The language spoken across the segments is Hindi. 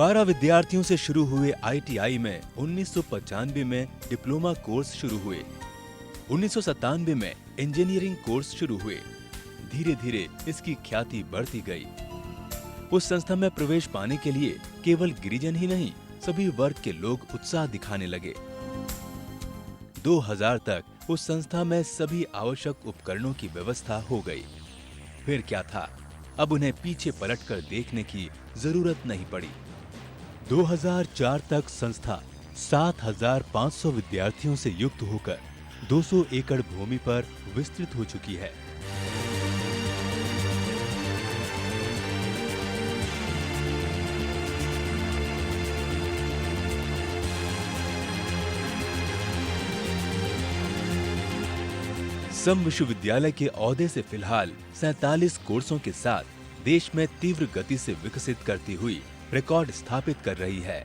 12 विद्यार्थियों से शुरू हुए ITI में 1995 में डिप्लोमा कोर्स शुरू हुए। 1997 में इंजीनियरिंग कोर्स शुरू हुए। धीरे धीरे इसकी ख्याति बढ़ती गई। उस संस्था में प्रवेश पाने के लिए केवल गिरिजन ही नहीं, सभी वर्ग के लोग उत्साह दिखाने लगे। 2000 तक उस संस्था में सभी आवश्यक उपकरणों की व्यवस्था हो गई। फिर क्या था, अब उन्हें पीछे पलटकर देखने की जरूरत नहीं पड़ी। 2004 तक संस्था 7500 विद्यार्थियों से युक्त होकर 200 एकड़ भूमि पर विस्तृत हो चुकी है। सम विश्वविद्यालय के ओहदे से फिलहाल 47 कोर्सों के साथ देश में तीव्र गति से विकसित करती हुई रिकॉर्ड स्थापित कर रही है।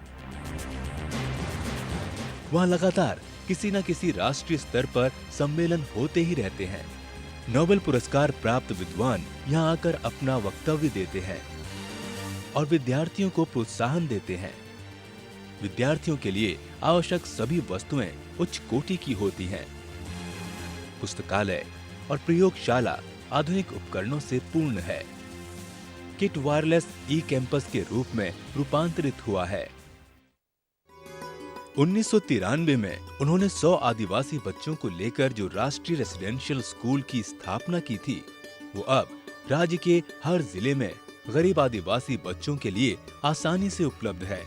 वहां लगातार किसी न किसी राष्ट्रीय स्तर पर सम्मेलन होते ही रहते हैं। नोबेल पुरस्कार प्राप्त विद्वान यहां आकर अपना वक्तव्य देते हैं और विद्यार्थियों को प्रोत्साहन देते हैं। विद्यार्थियों के लिए आवश्यक सभी वस्तुएं उच्च कोटि की होती हैं। पुस्तकालय और प्रयोगशाला आधुनिक उपकरणों से पूर्ण है। किट वायरलेस ई-कैंपस के रूप में रूपांतरित हुआ है। 1993 में उन्होंने 100 आदिवासी बच्चों को लेकर जो राष्ट्रीय रेसिडेंशियल स्कूल की स्थापना की थी, वो अब राज्य के हर जिले में गरीब आदिवासी बच्चों के लिए आसानी से उपलब्ध है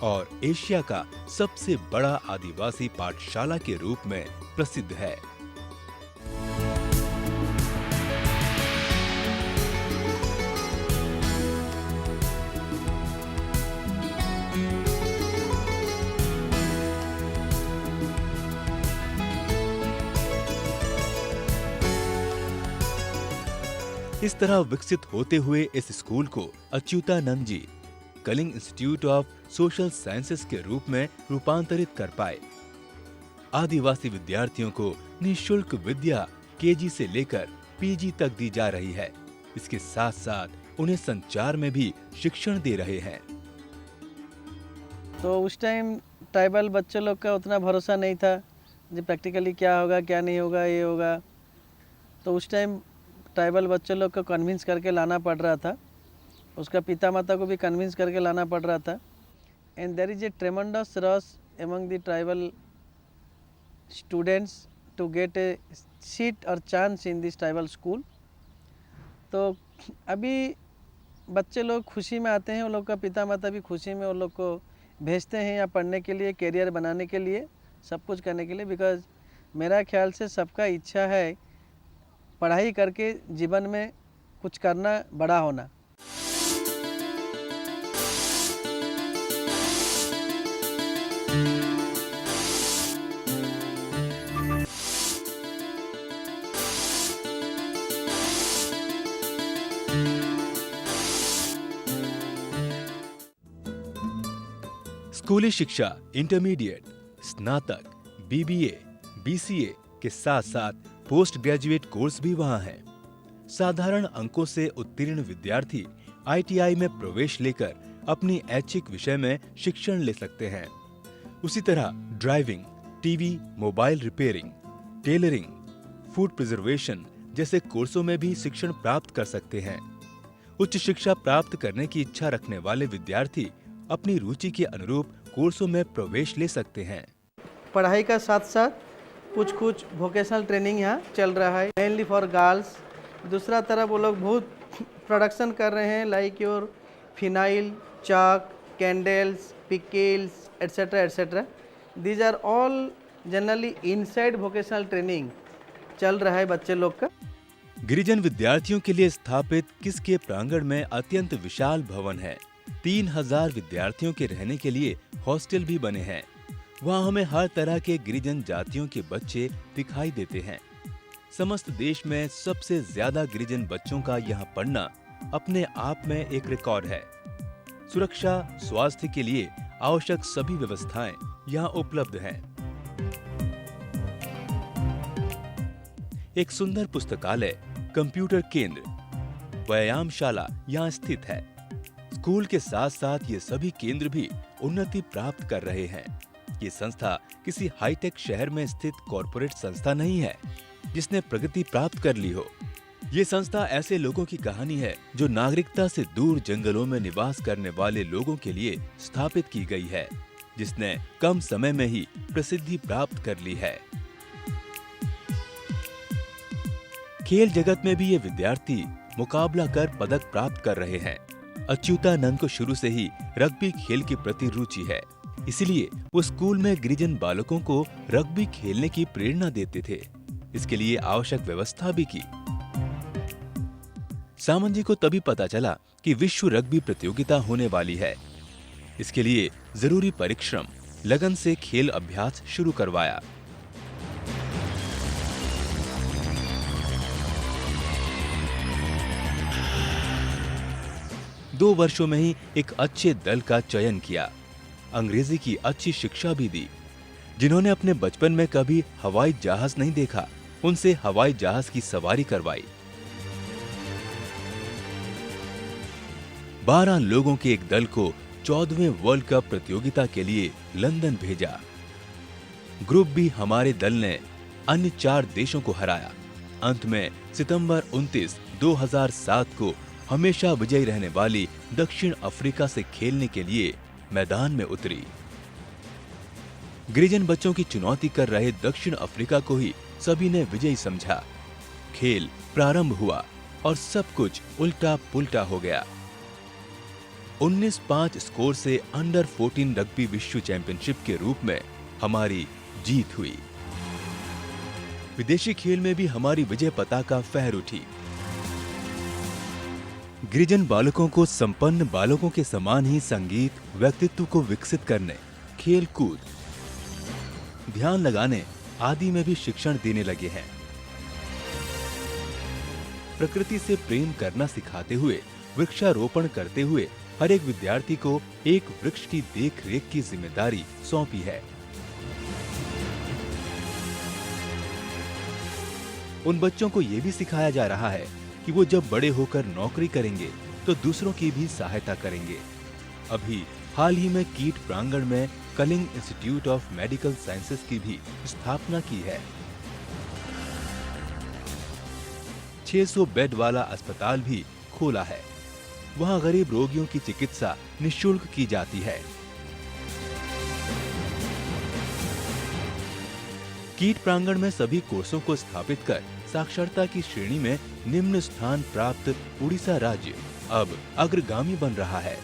और एशिया का सबसे बड़ा आदिवासी पाठशाला के रूप में प्रसिद्ध है। इस तरह विकसित होते हुए इस स्कूल को Achyutanand ji Kalinga institute of social sciences के रूप में रूपांतरित कर पाए। आदिवासी विद्यार्थियों को निःशुल्क विद्या KG से लेकर PG तक दी जा रही है। इसके साथ साथ उन्हें संचार में भी शिक्षण दे रहे हैं। तो उस टाइम ट्राइबल बच्चे लोग का उतना भरोसा नहीं था जी प्रैक्टिकली क्या होगा क्या नहीं होगा, ये होगा। तो उस टाइम ट्राइबल बच्चे लोग को कन्विंस करके लाना पड़ रहा था। उसका पिता माता को भी कन्विंस करके लाना पड़ रहा था। And there is a tremendous rush among the tribal students to get a seat और chance in this tribal school. तो अभी बच्चे लोग खुशी में आते हैं, उन लोग का पिता माता भी खुशी में उन लोग को भेजते हैं या पढ़ने के लिए, कैरियर बनाने के लिए, सब कुछ करने के लिए। बिकॉज मेरा ख्याल से सबका इच्छा है पढ़ाई करके जीवन में कुछ करना, बड़ा होना। स्कूली शिक्षा, इंटरमीडिएट, स्नातक, BBA, BCA के साथ साथ पोस्ट ग्रेजुएट कोर्स भी वहां है। साधारण अंकों से उत्तीर्ण विद्यार्थी ITI में प्रवेश लेकर अपनी ऐच्छिक विषय में शिक्षण ले सकते हैं। उसी तरह driving, TV, mobile repairing, tailoring, food preservation जैसे कोर्सों में भी शिक्षण प्राप्त कर सकते हैं। उच्च शिक्षा प्राप्त करने की इच्छा रखने वाले विद्यार्थी अपनी रुचि के अनुरूप कोर्सों में प्रवेश ले सकते हैं। पढ़ाई का साथ साथ कुछ वोकेशनल ट्रेनिंग यहाँ चल रहा है, मेनली फॉर गर्ल्स। दूसरा तरफ वो लोग बहुत प्रोडक्शन कर रहे हैं, like your phenyl, chalk, candles, pickles etcetera etcetera. These are all generally inside vocational training चल रहा है बच्चे लोग का। गिरिजन विद्यार्थियों के लिए स्थापित किस के प्रांगण में अत्यंत विशाल भवन है। 3000 विद्यार्थियों के रहने के लिए हॉस्टल भी बने हैं। वहाँ हमें हर तरह के गिरिजन जातियों के बच्चे दिखाई देते हैं। समस्त देश में सबसे ज्यादा गिरिजन बच्चों का यहाँ पढ़ना अपने आप में एक रिकॉर्ड है। सुरक्षा, स्वास्थ्य के लिए आवश्यक सभी व्यवस्थाएं यहाँ उपलब्ध हैं। एक सुंदर पुस्तकालय, कंप्यूटर केंद्र, व्यायामशाला यहाँ स्थित है। स्कूल के साथ साथ ये सभी केंद्र भी उन्नति प्राप्त कर रहे हैं। ये संस्था किसी हाईटेक शहर में स्थित कॉरपोरेट संस्था नहीं है जिसने प्रगति प्राप्त कर ली हो। ये संस्था ऐसे लोगों की कहानी है जो नागरिकता से दूर जंगलों में निवास करने वाले लोगों के लिए स्थापित की गई है, जिसने कम समय में ही प्रसिद्धि प्राप्त कर ली है। खेल जगत में भी ये विद्यार्थी मुकाबला कर पदक प्राप्त कर रहे हैं। अच्युतानंद को शुरू से ही रग्बी खेल के प्रति रुचि है, इसलिए वो स्कूल में गिरिजन बालकों को रग्बी खेलने की प्रेरणा देते थे। इसके लिए आवश्यक व्यवस्था भी की। सामंत जी को तभी पता चला कि विश्व रग्बी प्रतियोगिता होने वाली है। इसके लिए जरूरी परिश्रम, लगन से खेल अभ्यास शुरू करवाया। दो वर्षों में ही एक अच्छे दल का चयन किया। अंग्रेजी की अच्छी शिक्षा भी दी। जिन्होंने अपने बचपन में कभी हवाई जहाज नहीं देखा, उनसे हवाई जहाज की सवारी करवाई। 12 लोगों के एक दल को 14वें वर्ल्ड कप प्रतियोगिता के लिए लंदन भेजा। ग्रुप बी हमारे दल ने अन्य 4 देशों को हराया। अंत में सितंबर 29, 2007 को हमेशा विजयी रहने वाली दक्षिण अफ्रीका से खेलने के लिए मैदान में उतरी। गिरिजन बच्चों की चुनौती कर रहे दक्षिण अफ्रीका को ही सभी ने विजयी समझा। खेल प्रारंभ हुआ और सब कुछ उल्टा पुल्टा हो गया। 19-5 स्कोर से अंडर 14 रग्बी विश्व चैंपियनशिप के रूप में हमारी जीत हुई। विदेशी खेल में भी हमारी विजय पताका फहर उठी। गिरिजन बालकों को संपन्न बालकों के समान ही संगीत, व्यक्तित्व को विकसित करने, खेल कूद, ध्यान लगाने आदि में भी शिक्षण देने लगे हैं। प्रकृति से प्रेम करना सिखाते हुए, वृक्षारोपण करते हुए हर एक विद्यार्थी को एक वृक्ष की देख रेख की जिम्मेदारी सौंपी है। उन बच्चों को यह भी सिखाया जा रहा है कि वो जब बड़े होकर नौकरी करेंगे तो दूसरों की भी सहायता करेंगे। अभी हाल ही में कीट प्रांगण में Kalinga institute of medical sciences की भी स्थापना की है। 600 बेड वाला अस्पताल भी खोला है। वहां गरीब रोगियों की चिकित्सा निःशुल्क की जाती है। कीट प्रांगण में सभी कोर्सों को स्थापित कर साक्षरता की श्रेणी में निम्न स्थान प्राप्त उड़ीसा राज्य अब अग्रगामी बन रहा है।